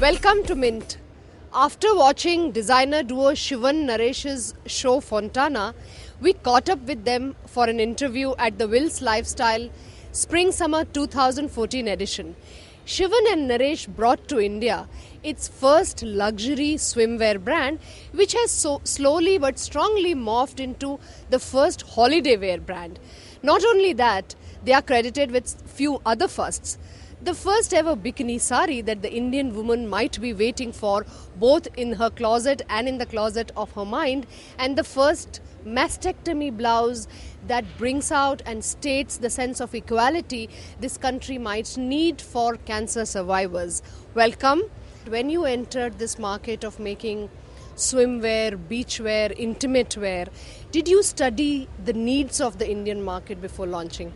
Welcome to Mint. After watching designer duo Shivan Narresh's show Fontana, we caught up with them for an interview at the Wills Lifestyle Spring Summer 2014 edition. Shivan and Naresh brought to India its first luxury swimwear brand, which has so slowly but strongly morphed into the first holiday wear brand. Not only that, they are credited with few other firsts. The first ever bikini sari that the Indian woman might be waiting for, both in her closet and in the closet of her mind, and the first mastectomy blouse that brings out and states the sense of equality this country might need for cancer survivors. Welcome. When you entered this market of making swimwear, beachwear, intimate wear, did you study the needs of the Indian market before launching?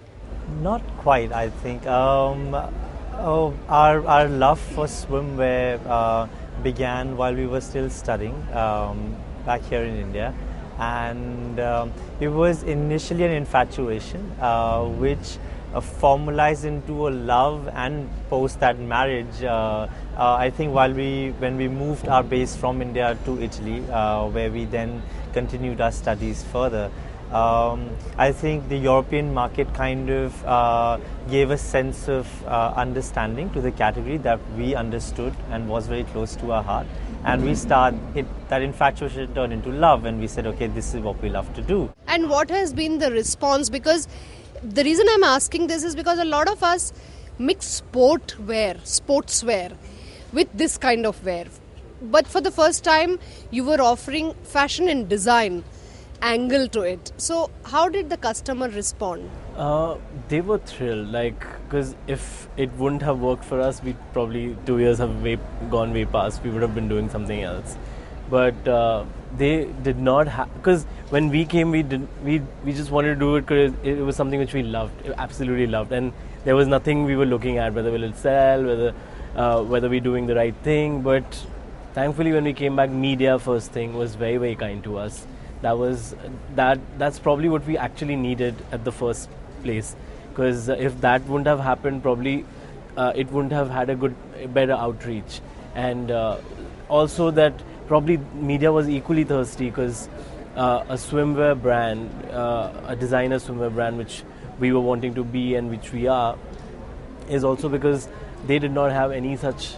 Not quite, I think. Our love for swimwear began while we were still studying back here in India, and it was initially an infatuation which formalized into a love, and post that marriage. I think when we moved our base from India to Italy, where we then continued our studies further. I think the European market kind of gave a sense of understanding to the category that we understood and was very close to our heart. And that infatuation turned into love, and we said, okay, this is what we love to do. And what has been the response? Because the reason I'm asking this is because a lot of us mix sportswear with this kind of wear. But for the first time, you were offering fashion and design angle to it. So how did the customer respond? They were thrilled, because if it wouldn't have worked for us, we'd probably 2 years have gone way past. We would have been doing something else. But they did not have, because when we came, we just wanted to do it because it was something which we loved, absolutely loved, and there was nothing we were looking at, whether we'll sell, whether we're doing the right thing. But thankfully, when we came back, media first thing was very, very kind to us. That's probably what we actually needed at the first place, because if that wouldn't have happened, probably it wouldn't have had a better outreach, and also that probably media was equally thirsty, because a swimwear brand, a designer swimwear brand, which we were wanting to be and which we are, is also because they did not have any such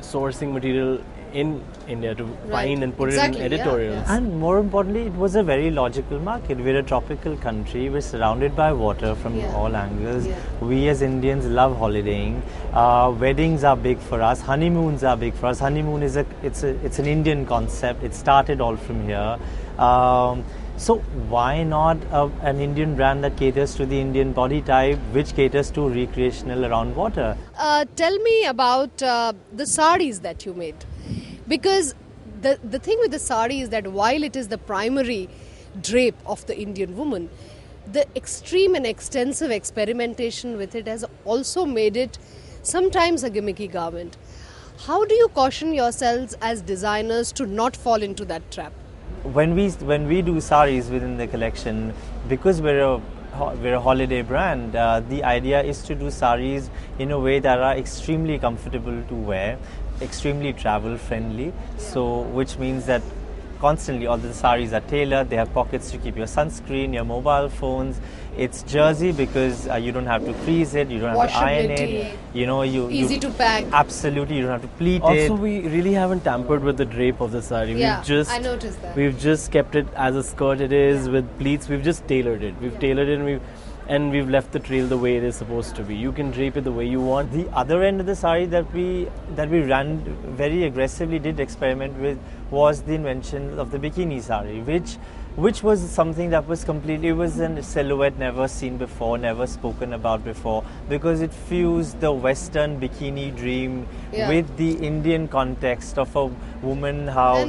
sourcing material in India to find and put it in editorials. Yeah. And more importantly, it was a very logical market. We're a tropical country. We're surrounded by water from all angles. Yeah. We as Indians love holidaying. Weddings are big for us. Honeymoons are big for us. Honeymoon is it's an Indian concept. It started all from here. So why not an Indian brand that caters to the Indian body type, which caters to recreational around water? Tell me about the saris that you made. Because the thing with the sari is that while it is the primary drape of the Indian woman, the extreme and extensive experimentation with it has also made it sometimes a gimmicky garment. How do you caution yourselves as designers to not fall into that trap? When we do saris within the collection, because we're a holiday brand, the idea is to do saris in a way that are extremely comfortable to wear, extremely travel friendly. So which means that constantly all the saris are tailored. They have pockets to keep your sunscreen, your mobile phones. It's jersey because you don't have to crease it, you don't have to iron it. Easy to pack. Absolutely, you don't have to pleat it. Also, we really haven't tampered with the drape of the sari. Yeah, I noticed that. We've just kept it as a skirt it is with pleats. We've just tailored it. We've tailored it, and we've left the trail the way it is supposed to be. You can drape it the way you want. The other end of the sari that we ran very aggressively, did experiment with, was the invention of the bikini sari, which was something that was completely, it was a silhouette never seen before, never spoken about before, because it fused the Western bikini dream with the Indian context of a woman, how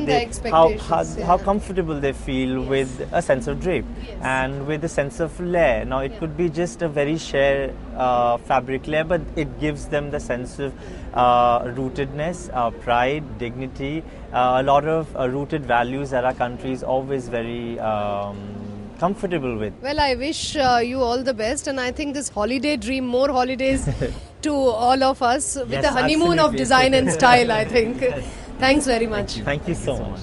comfortable they feel with a sense of drape and with a sense of layer. Now it could be just a very sheer fabric layer, but it gives them the sense of rootedness, pride, dignity, a lot of rooted values that our country is always very comfortable with. Well, I wish you all the best, and I think this holiday dream, more holidays to all of us with Yes, the honeymoon of absolutely. design and style, I think. Thanks very much. Thank you so much.